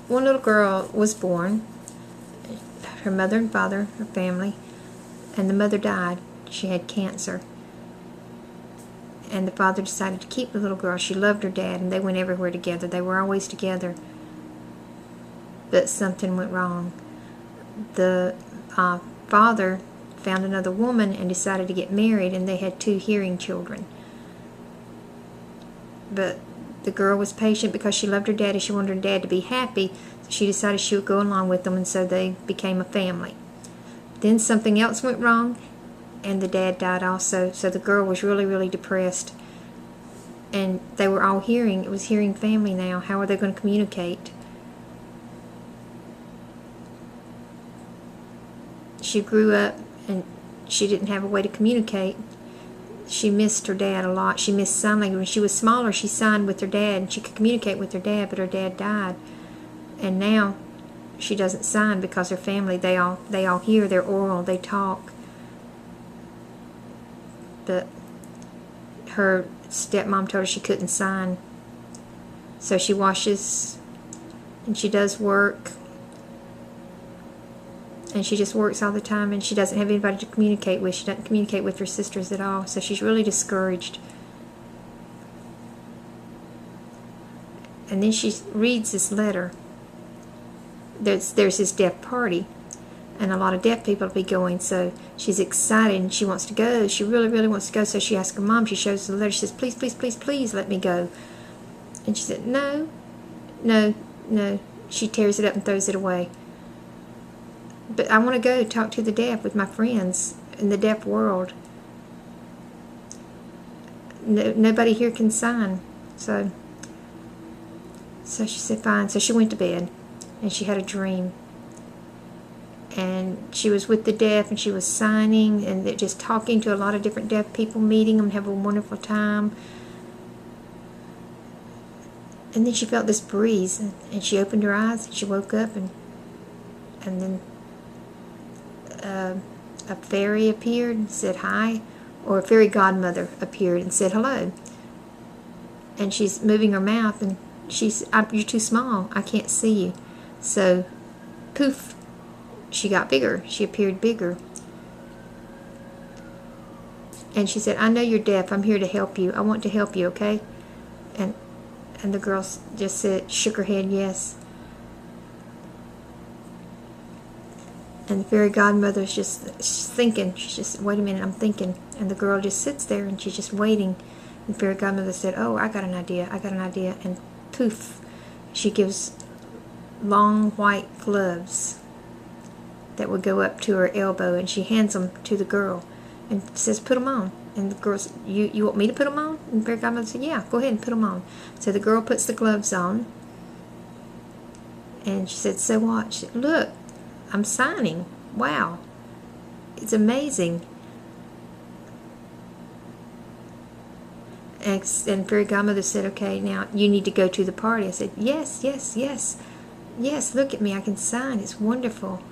one little girl was born. Her mother and father, her family, and the mother died. She had cancer. And the father decided to keep the little girl. She loved her dad, and they went everywhere together. They were always together. But something went wrong. The father found another woman and decided to get married, and they had 2 hearing children. But the girl was patient because she loved her daddy. She wanted her dad to be happy. So she decided she would go along with them, and so they became a family. Then something else went wrong, and the dad died also. So the girl was really, really depressed. And they were all hearing. It was hearing family now. How are they going to communicate? She grew up, and she didn't have a way to communicate. She missed her dad a lot. She missed sign language. When she was smaller, she signed with her dad, and she could communicate with her dad, but her dad died. And now she doesn't sign because her family, they all hear, they're oral, they talk. But her stepmom told her she couldn't sign. So she washes, and she does work, and she just works all the time, and she doesn't have anybody to communicate with. She doesn't communicate with her sisters at all, so she's really discouraged. And then she reads this letter. There's this deaf party, and a lot of deaf people will be going, so she's excited, and she wants to go. She really, really wants to go, so she asks her mom. She shows the letter. She says, please, please, please, please let me go. And she said, no, no, no. She tears it up and throws it away. But I want to go talk to the deaf with my friends in the deaf world. Nobody here can sign. So she said, fine. So she went to bed, and she had a dream. And she was with the deaf, and she was signing, and they're just talking to a lot of different deaf people, meeting them, have a wonderful time. And then she felt this breeze, and she opened her eyes, and she woke up, and then a fairy appeared and said hi, or a fairy godmother appeared and said hello. And she's moving her mouth, and she's, you're too small, I can't see you. So, poof, she got bigger. She appeared bigger. And she said, I know you're deaf, I'm here to help you. I want to help you, okay? And the girl just said, shook her head, yes. And the fairy godmother's she's thinking. She's just, wait a minute, I'm thinking. And the girl just sits there, and she's just waiting. And the fairy godmother said, oh, I got an idea, I got an idea. And poof, she gives long white gloves that would go up to her elbow, and she hands them to the girl and says, put them on. And the girl said, you want me to put them on? And the fairy godmother said, yeah, go ahead and put them on. So the girl puts the gloves on, and she said, so what? She said, look, I'm signing. Wow. It's amazing. And fairy godmother said, okay, now you need to go to the party. I said, yes, yes, yes. Yes, look at me, I can sign. It's wonderful.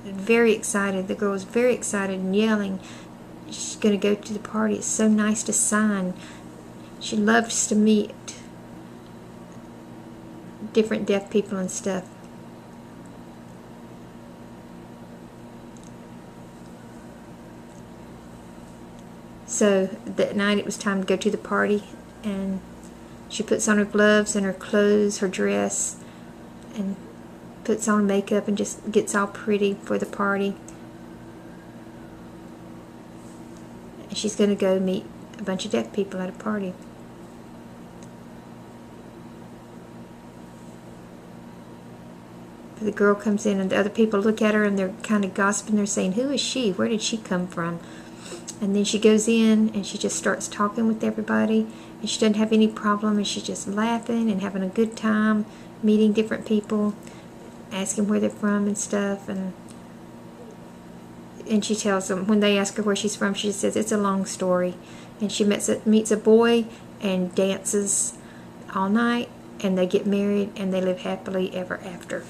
Very excited. The girl was very excited and yelling. She's going to go to the party. It's so nice to sign. She loves to meet different deaf people and stuff. So that night it was time to go to the party, and she puts on her gloves and her clothes, her dress, and puts on makeup and just gets all pretty for the party. And she's going to go meet a bunch of deaf people at a party. But the girl comes in, and the other people look at her, and they're kind of gossiping. They're saying, who is she? Where did she come from? And then she goes in, and she just starts talking with everybody, and she doesn't have any problem, and she's just laughing and having a good time, meeting different people, asking where they're from and stuff. And she tells them, when they ask her where she's from, she says it's a long story. And she meets a boy and dances all night, and they get married, and they live happily ever after.